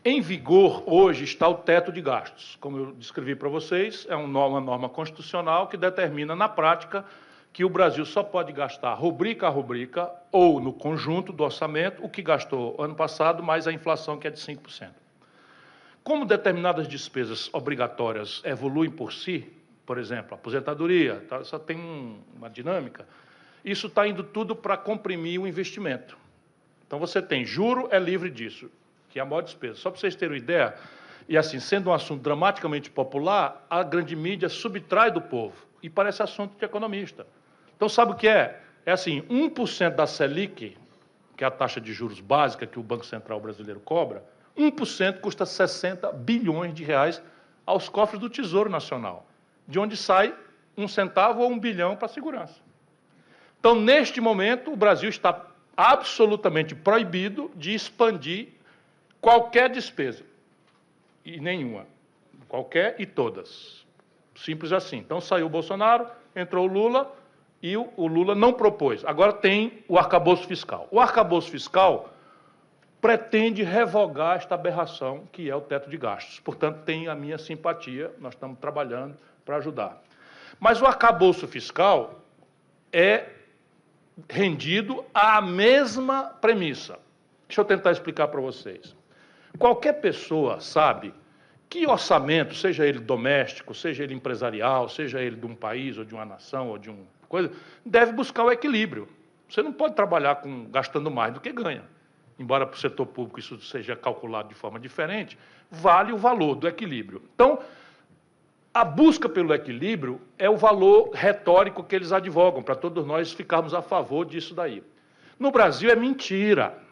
Em vigor, hoje, está o teto de gastos. Como eu descrevi para vocês, é uma norma constitucional que determina, na prática, que o Brasil só pode gastar rubrica a rubrica ou no conjunto do orçamento o que gastou ano passado, mais a inflação, que é de 5%. Como determinadas despesas obrigatórias evoluem por si, por exemplo, a aposentadoria, só tem uma dinâmica, isso está indo tudo para comprimir o investimento. Então, você tem juro, é livre disso, que é a maior despesa. Só para vocês terem uma ideia, e assim, sendo um assunto dramaticamente popular, a grande mídia subtrai do povo, e parece assunto de economista. Então, sabe o que é? É assim, 1% da Selic, que é a taxa de juros básica que o Banco Central brasileiro cobra, 1% custa 60 bilhões de reais aos cofres do Tesouro Nacional, de onde sai 1 centavo ou 1 bilhão para a segurança. Então, neste momento, o Brasil está absolutamente proibido de expandir qualquer despesa, e nenhuma, qualquer e todas. Simples assim. Então, saiu o Bolsonaro, entrou o Lula, e o Lula não propôs. Agora tem o arcabouço fiscal. O arcabouço fiscal pretende revogar esta aberração que é o teto de gastos. Portanto, tem a minha simpatia, nós estamos trabalhando para ajudar. Mas o arcabouço fiscal é rendido à mesma premissa. Deixa eu tentar explicar para vocês. Qualquer pessoa sabe que orçamento, seja ele doméstico, seja ele empresarial, seja ele de um país, ou de uma nação, ou de uma coisa, deve buscar o equilíbrio. Você não pode trabalhar gastando mais do que ganha. Embora para o setor público isso seja calculado de forma diferente, vale o valor do equilíbrio. Então, a busca pelo equilíbrio é o valor retórico que eles advogam, para todos nós ficarmos a favor disso daí. No Brasil é mentira.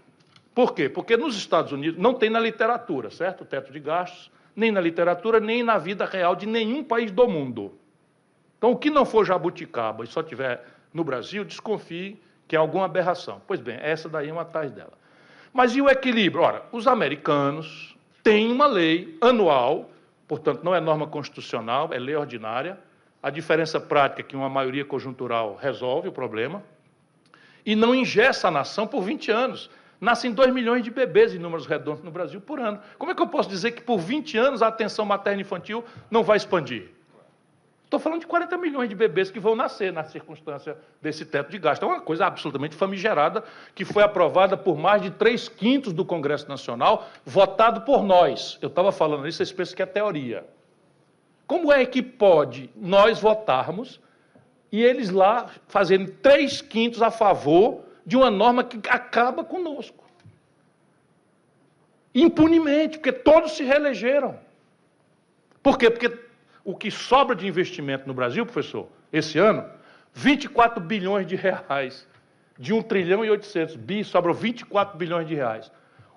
Por quê? Porque nos Estados Unidos não tem na literatura, certo? O teto de gastos, nem na literatura, nem na vida real de nenhum país do mundo. Então, o que não for jabuticaba e só tiver no Brasil, desconfie que é alguma aberração. Pois bem, essa daí é uma atrás dela. Mas e o equilíbrio? Ora, os americanos têm uma lei anual, portanto, não é norma constitucional, é lei ordinária. A diferença prática é que uma maioria conjuntural resolve o problema e não engessa a nação por 20 anos. Nascem 2 milhões de bebês em números redondos no Brasil por ano. Como é que eu posso dizer que por 20 anos a atenção materna e infantil não vai expandir? Estou falando de 40 milhões de bebês que vão nascer na circunstância desse teto de gasto. É uma coisa absolutamente famigerada, que foi aprovada por mais de 3/5 do Congresso Nacional, votado por nós. Eu estava falando isso, vocês pensam que é teoria. Como é que pode nós votarmos e eles lá fazerem 3/5 a favor de uma norma que acaba conosco? Impunemente, porque todos se reelegeram. Por quê? Porque o que sobra de investimento no Brasil, professor, esse ano, 24 bilhões de reais. De 1 trilhão e 800 bi, sobrou 24 bilhões de reais.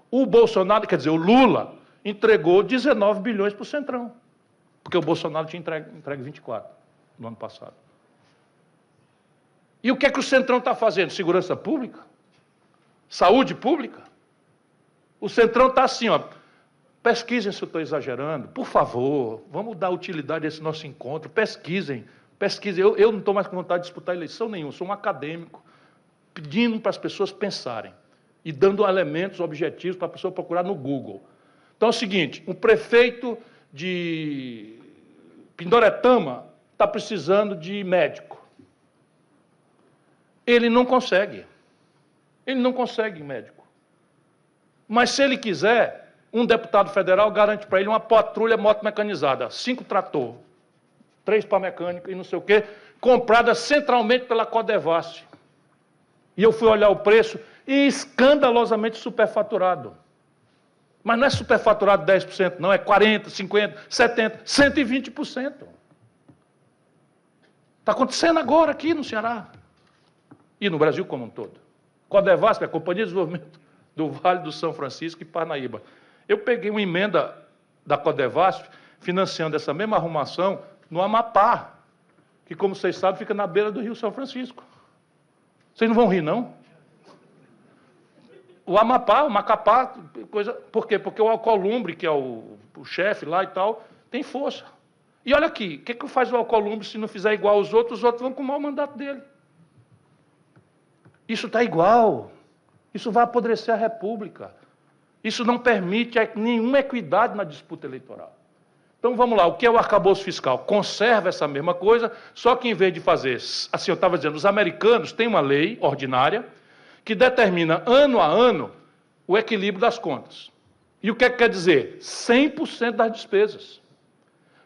O Bolsonaro, quer dizer, o Lula, entregou 19 bilhões para o Centrão. Porque o Bolsonaro tinha entregue 24 no ano passado. E o que é que o Centrão está fazendo? Segurança pública? Saúde pública? O Centrão está assim, ó. Pesquisem se eu estou exagerando, por favor, vamos dar utilidade a esse nosso encontro, pesquisem. Eu não estou mais com vontade de disputar eleição nenhuma, sou um acadêmico, pedindo para as pessoas pensarem e dando elementos objetivos para a pessoa procurar no Google. Então é o seguinte, um prefeito de Pindoretama está precisando de médico. Ele não consegue médico. Mas se ele quiser, um deputado federal garante para ele uma patrulha moto mecanizada, 5 trator, 3 para mecânica e não sei o quê, comprada centralmente pela Codevasf. E eu fui olhar o preço e escandalosamente superfaturado. Mas não é superfaturado 10%, não, é 40%, 50%, 70%, 120%. Está acontecendo agora aqui no Ceará. E no Brasil como um todo. Codevasf, a Companhia de Desenvolvimento do Vale do São Francisco e Parnaíba. Eu peguei uma emenda da Codevasf, financiando essa mesma arrumação, no Amapá, que, como vocês sabem, fica na beira do Rio São Francisco. Vocês não vão rir, não? O Amapá, o Macapá, coisa... Por quê? Porque o Alcolumbre, que é o chefe lá e tal, tem força. E olha aqui, o que faz o Alcolumbre se não fizer igual aos outros vão tomar o mandato dele. Isso está igual. Isso vai apodrecer a República. Isso não permite nenhuma equidade na disputa eleitoral. Então, vamos lá, o que é o arcabouço fiscal? Conserva essa mesma coisa, só que em vez de fazer, assim, eu estava dizendo, os americanos têm uma lei ordinária que determina, ano a ano, o equilíbrio das contas. E o que é que quer dizer? 100% das despesas.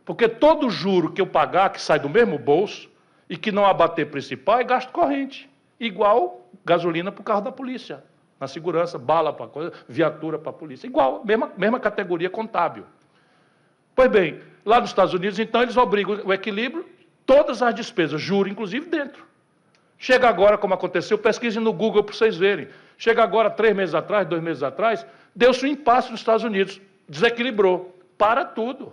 Porque todo juro que eu pagar, que sai do mesmo bolso, e que não abater principal, é gasto corrente. Igual gasolina para o carro da polícia, na segurança, bala para coisa, viatura para a polícia. Igual, mesma categoria contábil. Pois bem, lá nos Estados Unidos, então, eles obrigam o equilíbrio, todas as despesas, juro, inclusive, dentro. Chega agora, como aconteceu, pesquisem no Google para vocês verem. Chega agora, 3 meses atrás, 2 meses atrás, deu-se um impasse nos Estados Unidos, desequilibrou. Para tudo.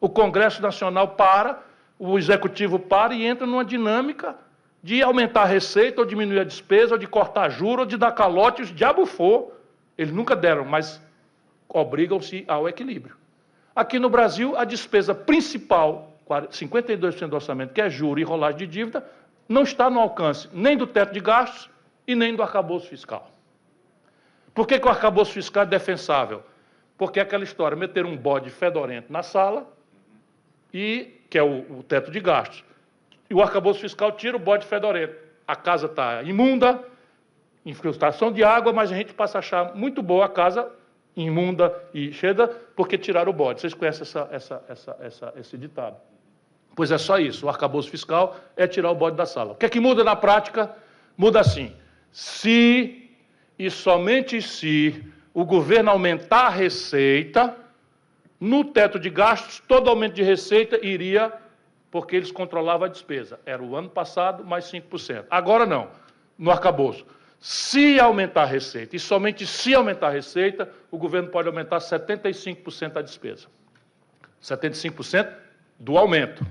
O Congresso Nacional para, o Executivo para e entra numa dinâmica de aumentar a receita, ou diminuir a despesa, ou de cortar juros, ou de dar calote, os diabo for. Eles nunca deram, mas obrigam-se ao equilíbrio. Aqui no Brasil, a despesa principal, 52% do orçamento, que é juro e rolagem de dívida, não está no alcance nem do teto de gastos e nem do arcabouço fiscal. Por que o arcabouço fiscal é defensável? Porque é aquela história, meter um bode fedorento na sala, que é o teto de gastos, e o arcabouço fiscal tira o bode fedorento. A casa está imunda, infiltração de água, mas a gente passa a achar muito boa a casa imunda e cheia, porque tiraram o bode. Vocês conhecem esse ditado? Pois é só isso, o arcabouço fiscal é tirar o bode da sala. O que é que muda na prática? Muda assim, se e somente se o governo aumentar a receita, no teto de gastos, todo aumento de receita iria, porque eles controlavam a despesa. Era o ano passado, mais 5%. Agora não, no arcabouço. Se aumentar a receita, e somente se aumentar a receita, o governo pode aumentar 75% a despesa. 75% do aumento.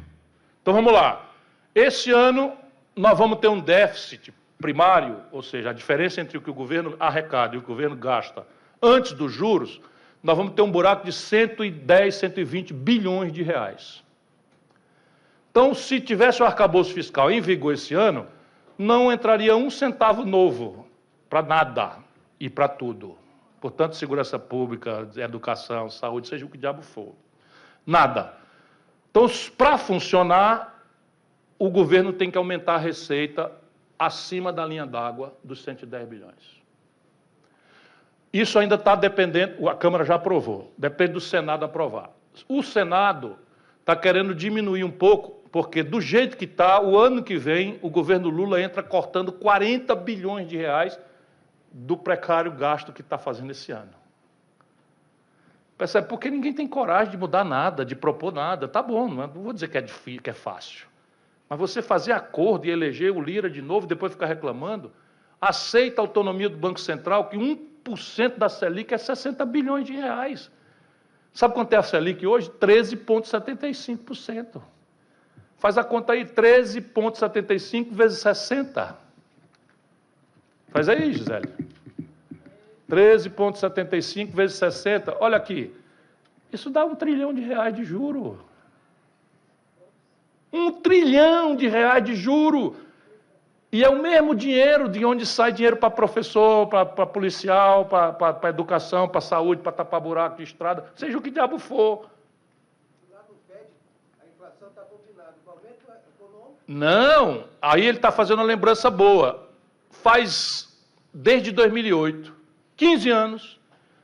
Então, vamos lá. Esse ano, nós vamos ter um déficit primário, ou seja, a diferença entre o que o governo arrecada e o que o governo gasta antes dos juros, nós vamos ter um buraco de 110, 120 bilhões de reais. Então, se tivesse o arcabouço fiscal em vigor esse ano, não entraria um centavo novo para nada e para tudo. Portanto, segurança pública, educação, saúde, seja o que diabo for. Nada. Então, para funcionar, o governo tem que aumentar a receita acima da linha d'água dos 110 bilhões. Isso ainda está dependendo, a Câmara já aprovou, depende do Senado aprovar. O Senado está querendo diminuir um pouco, porque do jeito que está, o ano que vem, o governo Lula entra cortando 40 bilhões de reais do precário gasto que está fazendo esse ano. Percebe? Porque ninguém tem coragem de mudar nada, de propor nada. Tá bom, não vou dizer que é difícil, que é fácil. Mas você fazer acordo e eleger o Lira de novo, depois ficar reclamando, aceita a autonomia do Banco Central, que 1% da Selic é 60 bilhões de reais. Sabe quanto é a Selic hoje? 13,75%. Faz a conta aí, 13,75 vezes 60. Faz aí, Gisele. 13,75 vezes 60. Olha aqui. Isso dá R$1 trilhão de juro. R$1 trilhão de juro. E é o mesmo dinheiro de onde sai dinheiro para professor, para policial, para educação, para saúde, para tapar buraco de estrada, seja o que diabo for. Lá no FED, a inflação está combinada com o aumento econômico? Não, aí ele está fazendo uma lembrança boa. Faz, desde 2008, 15 anos,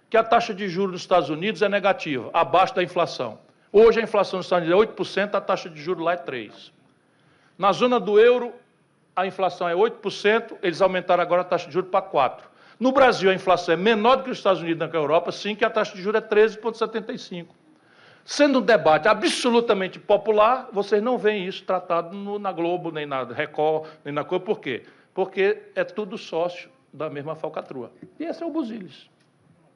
que a taxa de juros nos Estados Unidos é negativa, abaixo da inflação. Hoje a inflação nos Estados Unidos é 8%, a taxa de juros lá é 3%. Na zona do euro, a inflação é 8%, eles aumentaram agora a taxa de juros para 4%. No Brasil, a inflação é menor do que nos Estados Unidos e na Europa, sim, que a taxa de juros é 13,75%. Sendo um debate absolutamente popular, vocês não veem isso tratado na Globo, nem na Record, nem na coisa. Por quê? Porque é tudo sócio da mesma falcatrua. E esse é o Buziles.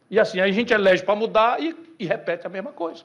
E assim, a gente elege para mudar e repete a mesma coisa.